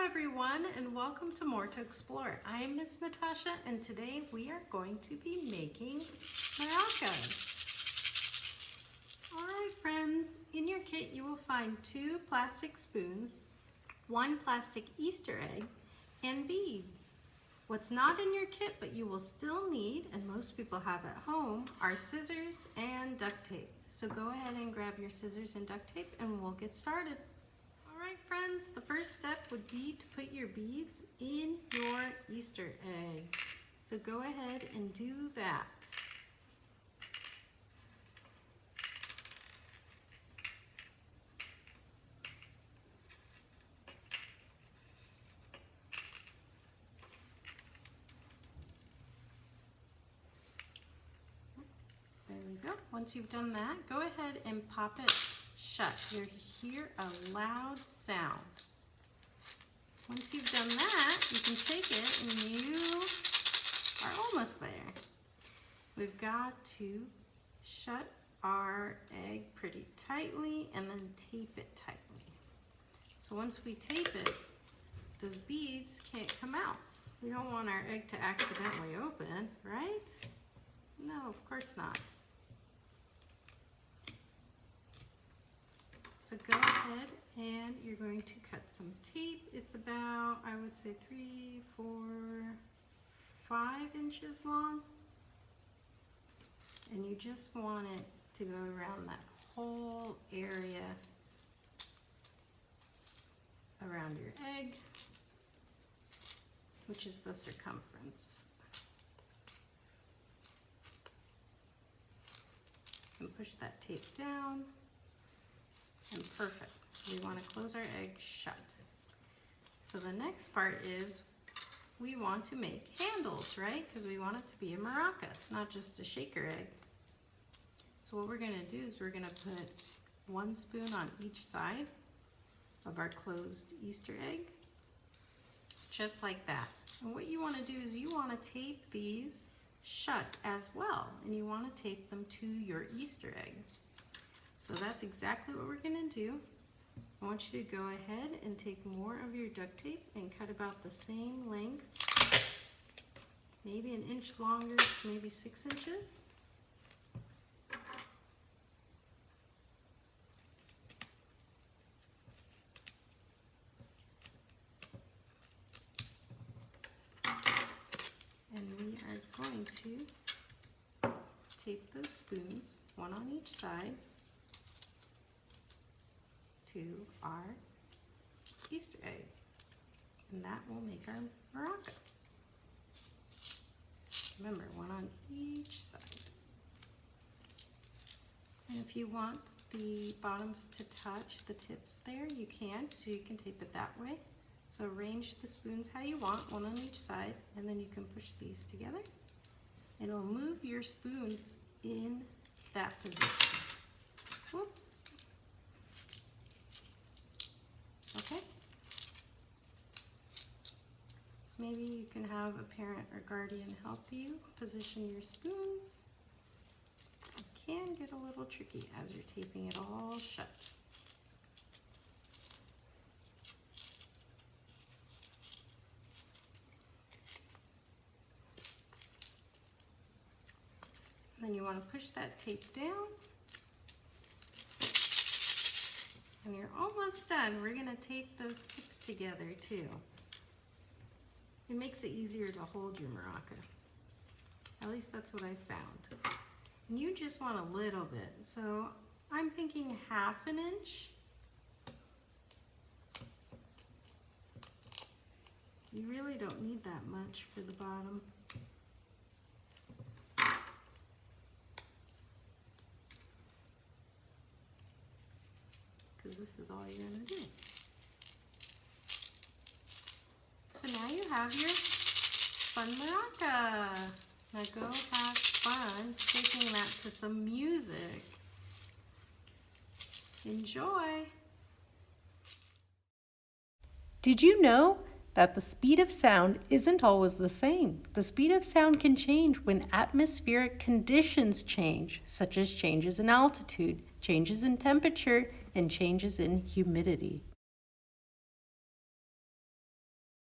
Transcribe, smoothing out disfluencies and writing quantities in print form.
everyone, and welcome to More to Explore. I am Miss Natasha, and today we are going to be making maracas. Alright friends, in your kit you will find 2 plastic spoons, 1 plastic Easter egg, and beads. What's not in your kit but you will still need, and most people have at home, are scissors and duct tape. So go ahead and grab your scissors and duct tape and we'll get started. Alright friends, the first step would be to put your beads in your Easter egg. So go ahead and do that. There we go. Once you've done that, go ahead and pop it shut. You'll hear a loud sound. Once you've done that, you can take it and you are almost there. We've got to shut our egg pretty tightly and then tape it tightly. So once we tape it, those beads can't come out. We don't want our egg to accidentally open, right? No, of course not. So go ahead and you're going to cut some tape. It's about, I would say 3, 4, 5 inches long. And you just want it to go around that whole area around your egg, which is the circumference. And push that tape down. And perfect. We want to close our egg shut. So the next part is we want to make handles, right? Because we want it to be a maraca, not just a shaker egg. So what we're going to do is we're going to put 1 spoon on each side of our closed Easter egg, just like that. And what you want to do is you want to tape these shut as well, and you want to tape them to your Easter egg. So that's exactly what we're going to do. I want you to go ahead and take more of your duct tape and cut about the same length, maybe an inch longer, so maybe 6 inches. And we are going to tape those spoons, 1 on each side, to our Easter egg, and that will make our maraca. Remember, 1 on each side. And if you want the bottoms to touch the tips there, you can, so you can tape it that way. So arrange the spoons how you want, 1 on each side, and then you can push these together. And it'll move your spoons in that position. Whoops. Okay, so maybe you can have a parent or guardian help you position your spoons. It can get a little tricky as you're taping it all shut. And then you want to push that tape down. And you're almost done. We're going to tape those tips together too. It makes it easier to hold your maraca. At least that's what I found. And you just want a little bit. So I'm thinking 1/2 inch. You really don't need that much for the bottom. Because this is all you're going to do. So now you have your fun maraca. Now go have fun taking that to some music. Enjoy! Did you know that the speed of sound isn't always the same? The speed of sound can change when atmospheric conditions change, such as changes in altitude, changes in temperature, and changes in humidity.